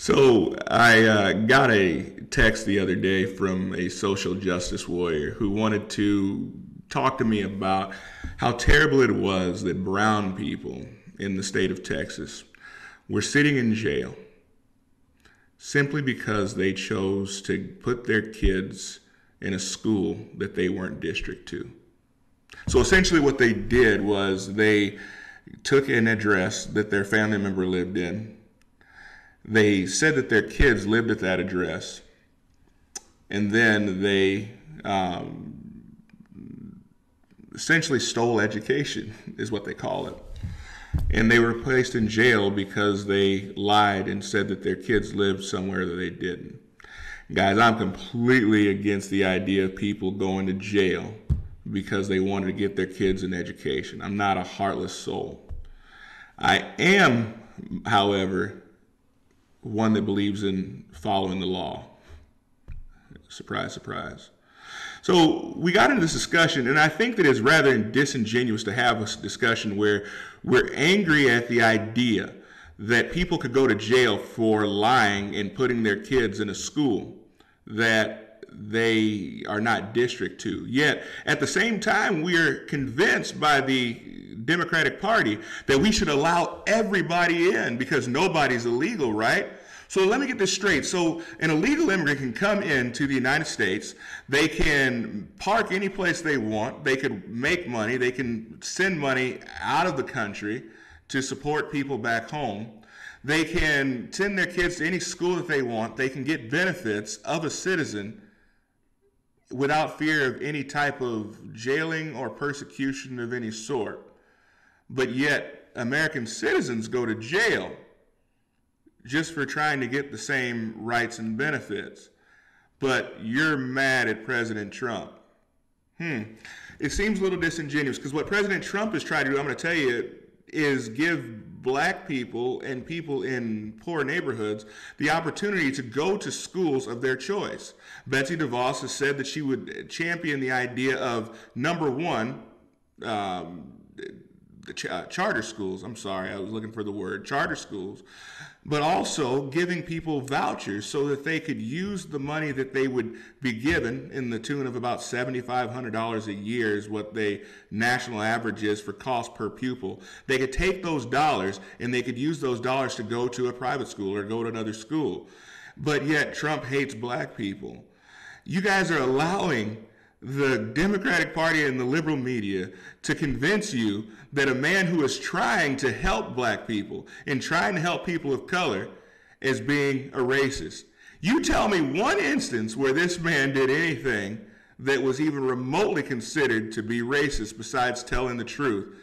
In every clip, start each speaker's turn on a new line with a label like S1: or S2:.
S1: So I got a text the other day from a social justice warrior who wanted to talk to me about how terrible it was that brown people in the state of Texas were sitting in jail simply because they chose to put their kids in a school that they weren't district to. So essentially, what they did was they took an address that their family member lived in. They said that their kids lived at that address, and then they essentially stole education, is what they call it. And they were placed in jail because they lied and said that their kids lived somewhere that they didn't. Guys, I'm completely against the idea of people going to jail because they wanted to get their kids an education. I'm not a heartless soul. I am, however, one that believes in following the law. Surprise, surprise. So we got into this discussion, and I think that it's rather disingenuous to have a discussion where we're angry at the idea that people could go to jail for lying and putting their kids in a school that they are not district to. Yet, at the same time, we're convinced by the Democratic Party that we should allow everybody in because nobody's illegal, right? So let me get this straight. So an illegal immigrant can come into the United States. They can park any place they want. They can make money. They can send money out of the country to support people back home. They can send their kids to any school that they want. They can get benefits of a citizen without fear of any type of jailing or persecution of any sort. But yet, American citizens go to jail just for trying to get the same rights and benefits. But you're mad at President Trump. It seems a little disingenuous because what President Trump is trying to do, I'm going to tell you, is give black people and people in poor neighborhoods the opportunity to go to schools of their choice. Betsy DeVos has said that she would champion the idea of, number one, charter schools. I'm sorry, I was looking for the word, charter schools. But also giving people vouchers so that they could use the money that they would be given in the tune of about $7,500 a year is what the national average is for cost per pupil. They could take those dollars and they could use those dollars to go to a private school or go to another school. But yet Trump hates black people. You guys are allowing the Democratic Party and the liberal media to convince you that a man who is trying to help black people and trying to help people of color is being a racist. You tell me one instance where this man did anything that was even remotely considered to be racist besides telling the truth,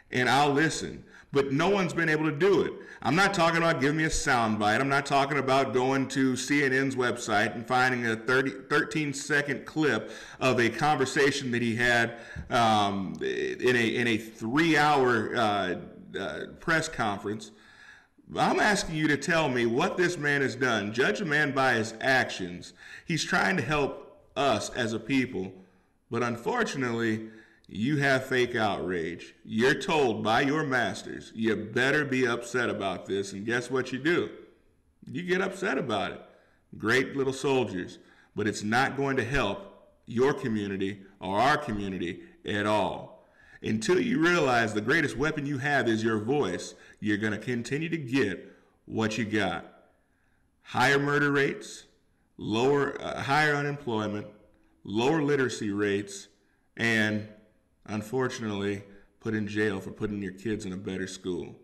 S1: and I'll listen. But no one's been able to do it. I'm not talking about giving me a soundbite. I'm not talking about going to CNN's website and finding a 13-second clip of a conversation that he had in a 3-hour press conference. I'm asking you to tell me what this man has done. Judge a man by his actions. He's trying to help us as a people, but unfortunately, you have fake outrage. You're told by your masters, you better be upset about this, and guess what you do? You get upset about it. Great little soldiers, but it's not going to help your community or our community at all. Until you realize the greatest weapon you have is your voice, you're going to continue to get what you got. Higher murder rates, higher unemployment, lower literacy rates, and unfortunately, put in jail for putting your kids in a better school.